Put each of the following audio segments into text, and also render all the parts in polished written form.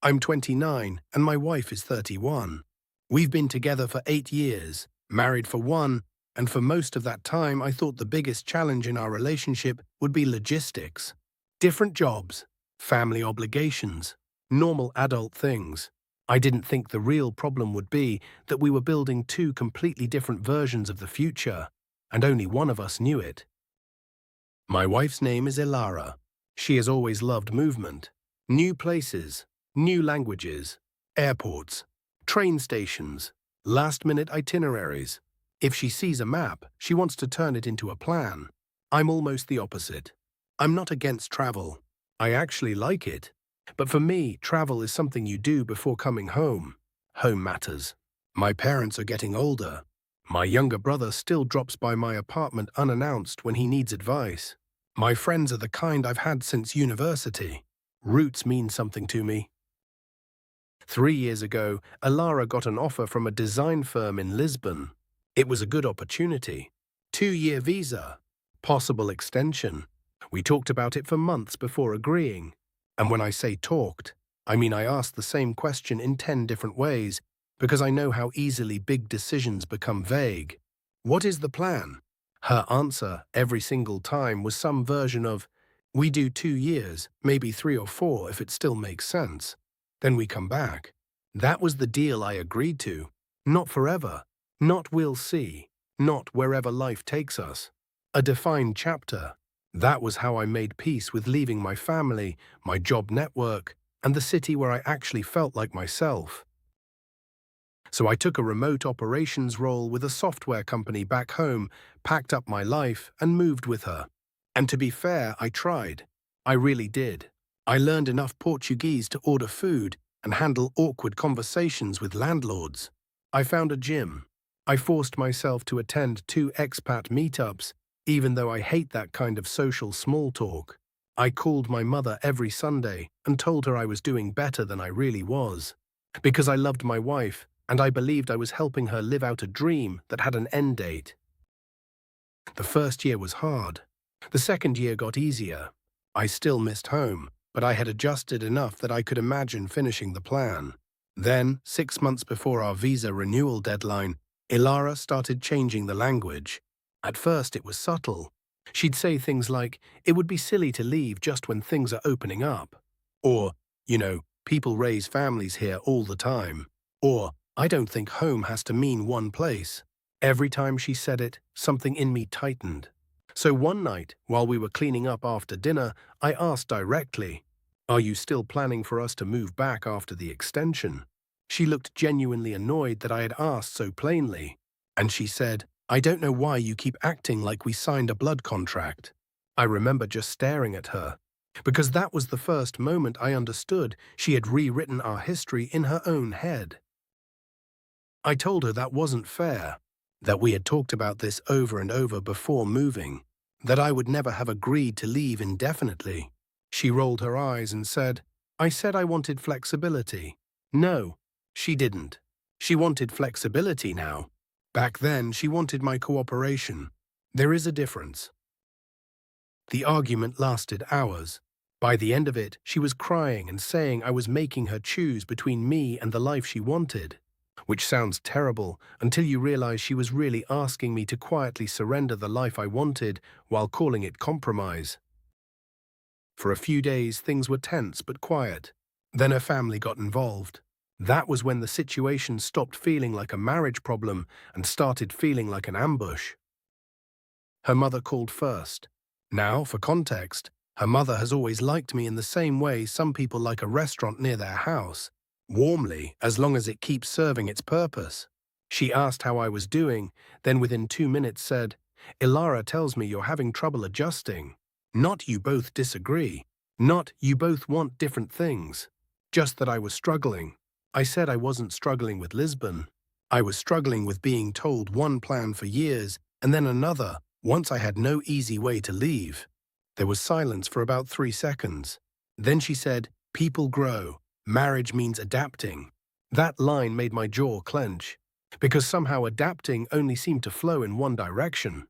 I'm 29 and my wife is 31. We've been together for 8 years, married for 1, and for most of that time I thought the biggest challenge in our relationship would be logistics. Different jobs, family obligations, normal adult things. I didn't think the real problem would be that we were building two completely different versions of the future, and only one of us knew it. My wife's name is Ilara. She has always loved movement. New places, new languages, airports, train stations, last-minute itineraries. If she sees a map, she wants to turn it into a plan. I'm almost the opposite. I'm not against travel. I actually like it. But for me, travel is something you do before coming home. Home matters. My parents are getting older. My younger brother still drops by my apartment unannounced when he needs advice. My friends are the kind I've had since university. Roots mean something to me. 3 years ago, Ilara got an offer from a design firm in Lisbon. It was a good opportunity. 2-year visa. Possible extension. We talked about it for months before agreeing. And when I say talked, I mean I asked the same question in 10 different ways, because I know how easily big decisions become vague. What is the plan? Her answer every single time was some version of, we do 2 years, maybe 3 or 4 if it still makes sense. Then we come back. That was the deal I agreed to. Not forever. Not we'll see. Not wherever life takes us. A defined chapter. That was how I made peace with leaving my family, my job network, and the city where I actually felt like myself. So I took a remote operations role with a software company back home, packed up my life, and moved with her. And to be fair, I tried. I really did. I learned enough Portuguese to order food and handle awkward conversations with landlords. I found a gym. I forced myself to attend 2 expat meetups, even though I hate that kind of social small talk. I called my mother every Sunday and told her I was doing better than I really was. Because I loved my wife, and I believed I was helping her live out a dream that had an end date. The first year was hard. The second year got easier. I still missed home, but I had adjusted enough that I could imagine finishing the plan. Then, 6 months before our visa renewal deadline, Ilara started changing the language. At first it was subtle. She'd say things like, it would be silly to leave just when things are opening up. Or, people raise families here all the time. Or, I don't think home has to mean one place. Every time she said it, something in me tightened. So one night, while we were cleaning up after dinner, I asked directly, are you still planning for us to move back after the extension? She looked genuinely annoyed that I had asked so plainly. And she said, I don't know why you keep acting like we signed a blood contract. I remember just staring at her, because that was the first moment I understood she had rewritten our history in her own head. I told her that wasn't fair, that we had talked about this over and over before moving, that I would never have agreed to leave indefinitely. She rolled her eyes and said, I said I wanted flexibility. No, she didn't. She wanted flexibility now. Back then, she wanted my cooperation. There is a difference. The argument lasted hours. By the end of it, she was crying and saying I was making her choose between me and the life she wanted. Which sounds terrible until you realize she was really asking me to quietly surrender the life I wanted while calling it compromise. For a few days, things were tense but quiet. Then her family got involved. That was when the situation stopped feeling like a marriage problem and started feeling like an ambush. Her mother called first. Now, for context, her mother has always liked me in the same way some people like a restaurant near their house. Warmly, as long as it keeps serving its purpose. She asked how I was doing, then within 2 minutes said, Ilara tells me you're having trouble adjusting. Not you both disagree. Not you both want different things. Just that I was struggling. I said I wasn't struggling with Lisbon. I was struggling with being told one plan for years and then another, once I had no easy way to leave. There was silence for about 3 seconds. Then she said, people grow. Marriage means adapting. That line made my jaw clench, because somehow adapting only seemed to flow in one direction.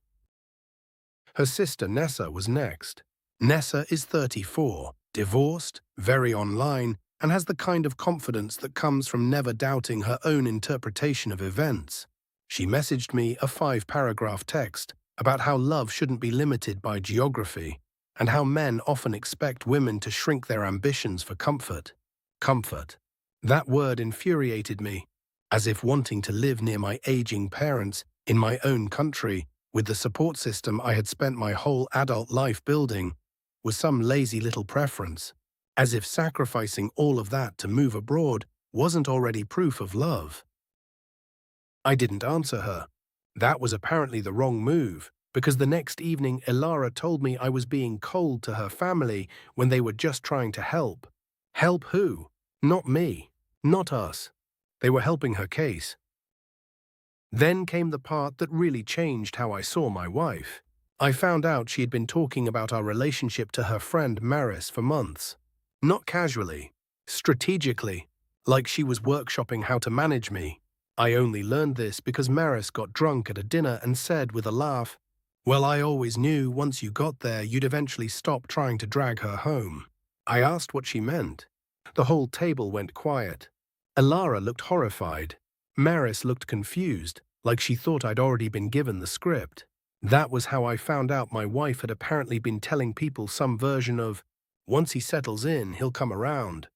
Her sister Nessa was next. Nessa is 34, divorced, very online, and has the kind of confidence that comes from never doubting her own interpretation of events. She messaged me a 5-paragraph text about how love shouldn't be limited by geography and how men often expect women to shrink their ambitions for comfort. Comfort. That word infuriated me, as if wanting to live near my aging parents in my own country with the support system I had spent my whole adult life building was some lazy little preference, as if sacrificing all of that to move abroad wasn't already proof of love. I didn't answer her. That was apparently the wrong move, because the next evening Elara told me I was being cold to her family when they were just trying to help. Help who? Not me. Not us. They were helping her case. Then came the part that really changed how I saw my wife. I found out she had been talking about our relationship to her friend Maris for months. Not casually, strategically, like she was workshopping how to manage me. I only learned this because Maris got drunk at a dinner and said with a laugh, "Well, I always knew once you got there you'd eventually stop trying to drag her home." I asked what she meant. The whole table went quiet. Elara looked horrified. Maris looked confused, like she thought I'd already been given the script. That was how I found out my wife had apparently been telling people some version of, "Once he settles in, he'll come around."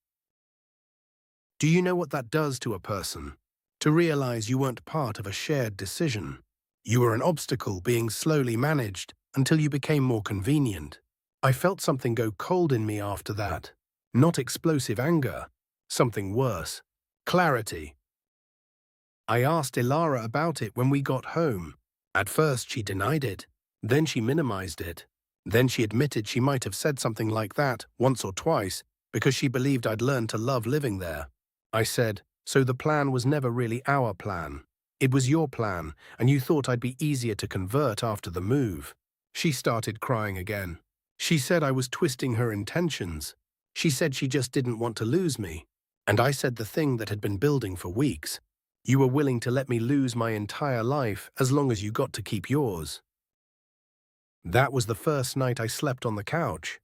Do you know what that does to a person? To realize you weren't part of a shared decision. You were an obstacle being slowly managed until you became more convenient. I felt something go cold in me after that. Not explosive anger. Something worse. Clarity. I asked Elara about it when we got home. At first she denied it. Then she minimized it. Then she admitted she might have said something like that once or twice because she believed I'd learned to love living there. I said, "So the plan was never really our plan. It was your plan, and you thought I'd be easier to convert after the move." She started crying again. She said I was twisting her intentions. She said she just didn't want to lose me. And I said the thing that had been building for weeks. You were willing to let me lose my entire life as long as you got to keep yours. That was the first night I slept on the couch.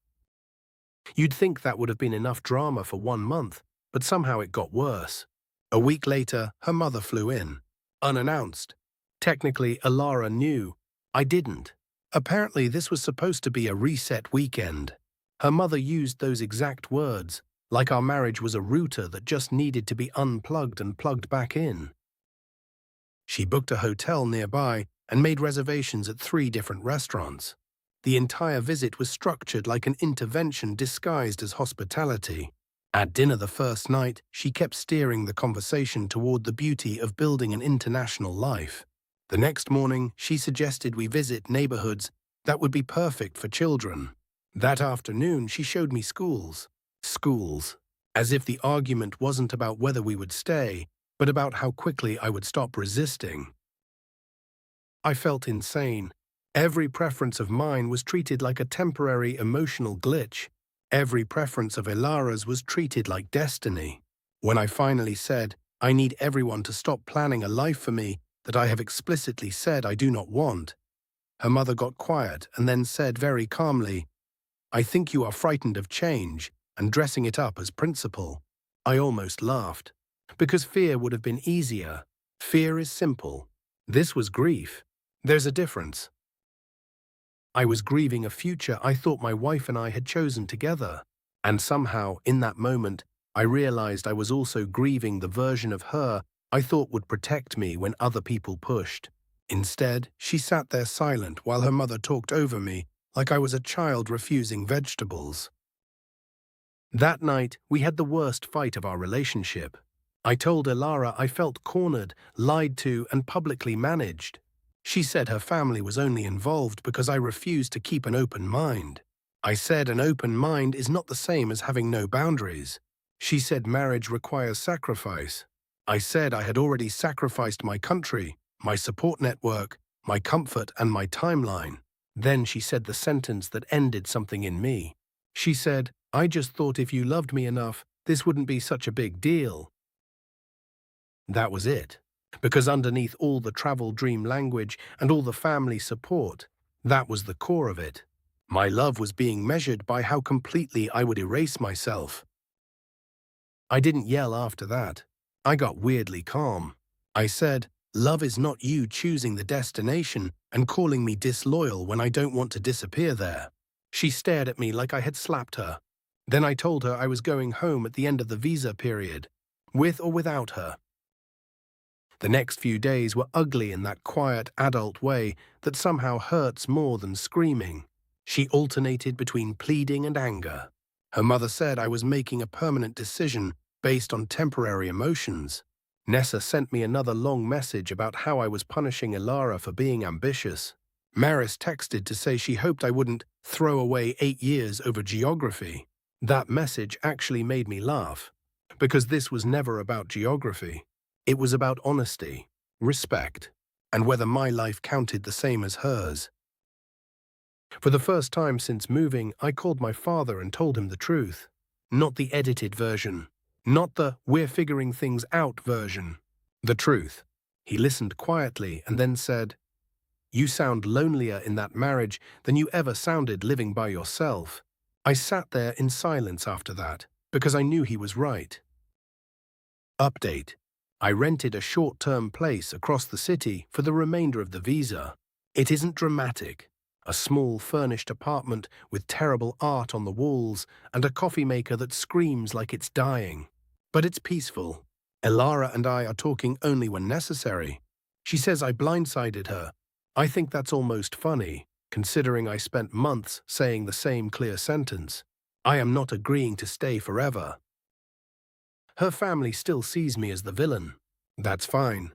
You'd think that would have been enough drama for 1 month, but somehow it got worse. A week later, her mother flew in, unannounced. Technically, Elara knew. I didn't. Apparently, this was supposed to be a reset weekend. Her mother used those exact words, like our marriage was a router that just needed to be unplugged and plugged back in. She booked a hotel nearby and made reservations at 3 different restaurants. The entire visit was structured like an intervention disguised as hospitality. At dinner the first night, she kept steering the conversation toward the beauty of building an international life. The next morning, she suggested we visit neighborhoods that would be perfect for children. That afternoon, she showed me schools. Schools. As if the argument wasn't about whether we would stay, but about how quickly I would stop resisting. I felt insane. Every preference of mine was treated like a temporary emotional glitch. Every preference of Elara's was treated like destiny. When I finally said, "I need everyone to stop planning a life for me that I have explicitly said I do not want," her mother got quiet and then said very calmly, "I think you are frightened of change and dressing it up as principle." I almost laughed, because fear would have been easier. Fear is simple. This was grief. There's a difference. I was grieving a future I thought my wife and I had chosen together. And somehow, in that moment, I realized I was also grieving the version of her I thought would protect me when other people pushed. Instead, she sat there silent while her mother talked over me like I was a child refusing vegetables. That night, we had the worst fight of our relationship. I told Elara I felt cornered, lied to, and publicly managed. She said her family was only involved because I refused to keep an open mind. I said an open mind is not the same as having no boundaries. She said marriage requires sacrifice. I said I had already sacrificed my country, my support network, my comfort, and my timeline. Then she said the sentence that ended something in me. She said, "I just thought if you loved me enough, this wouldn't be such a big deal." That was it. Because underneath all the travel dream language and all the family support, that was the core of it. My love was being measured by how completely I would erase myself. I didn't yell after that. I got weirdly calm. I said, "Love is not you choosing the destination and calling me disloyal when I don't want to disappear there." She stared at me like I had slapped her. Then I told her I was going home at the end of the visa period, with or without her. The next few days were ugly in that quiet adult way that somehow hurts more than screaming. She alternated between pleading and anger. Her mother said I was making a permanent decision based on temporary emotions. Nessa sent me another long message about how I was punishing Ilara for being ambitious. Maris texted to say she hoped I wouldn't throw away 8 years over geography. That message actually made me laugh, because this was never about geography. It was about honesty, respect, and whether my life counted the same as hers. For the first time since moving, I called my father and told him the truth. Not the edited version. Not the "we're figuring things out" version. The truth. He listened quietly and then said, "You sound lonelier in that marriage than you ever sounded living by yourself." I sat there in silence after that, because I knew he was right. Update. I rented a short-term place across the city for the remainder of the visa. It isn't dramatic. A small furnished apartment with terrible art on the walls and a coffee maker that screams like it's dying. But it's peaceful. Ilara and I are talking only when necessary. She says I blindsided her. I think that's almost funny, considering I spent months saying the same clear sentence. I am not agreeing to stay forever. Her family still sees me as the villain. That's fine.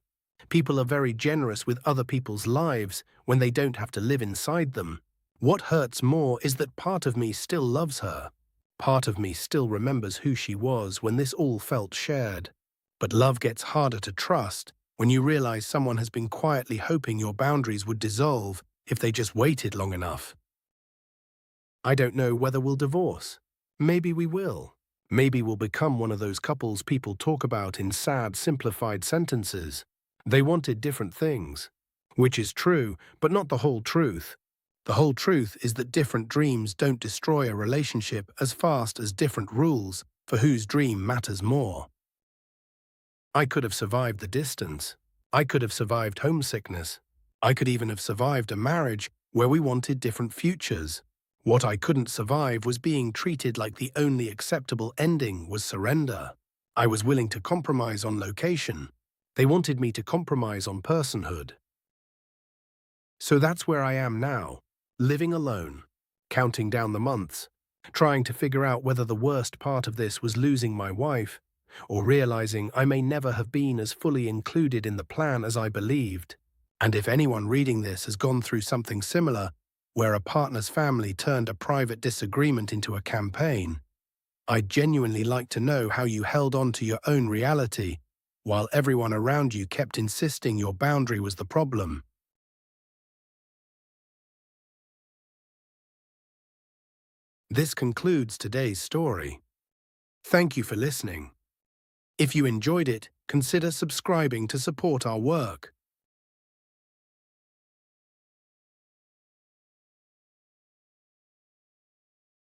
People are very generous with other people's lives when they don't have to live inside them. What hurts more is that part of me still loves her. Part of me still remembers who she was when this all felt shared. But love gets harder to trust when you realize someone has been quietly hoping your boundaries would dissolve if they just waited long enough. I don't know whether we'll divorce. Maybe we will. Maybe we'll become one of those couples people talk about in sad, simplified sentences. They wanted different things. Which is true, but not the whole truth. The whole truth is that different dreams don't destroy a relationship as fast as different rules for whose dream matters more. I could have survived the distance. I could have survived homesickness. I could even have survived a marriage where we wanted different futures. What I couldn't survive was being treated like the only acceptable ending was surrender. I was willing to compromise on location. They wanted me to compromise on personhood. So that's where I am now, living alone, counting down the months, trying to figure out whether the worst part of this was losing my wife, or realizing I may never have been as fully included in the plan as I believed. And if anyone reading this has gone through something similar, where a partner's family turned a private disagreement into a campaign, I'd genuinely like to know how you held on to your own reality, while everyone around you kept insisting your boundary was the problem. This concludes today's story. Thank you for listening. If you enjoyed it, consider subscribing to support our work.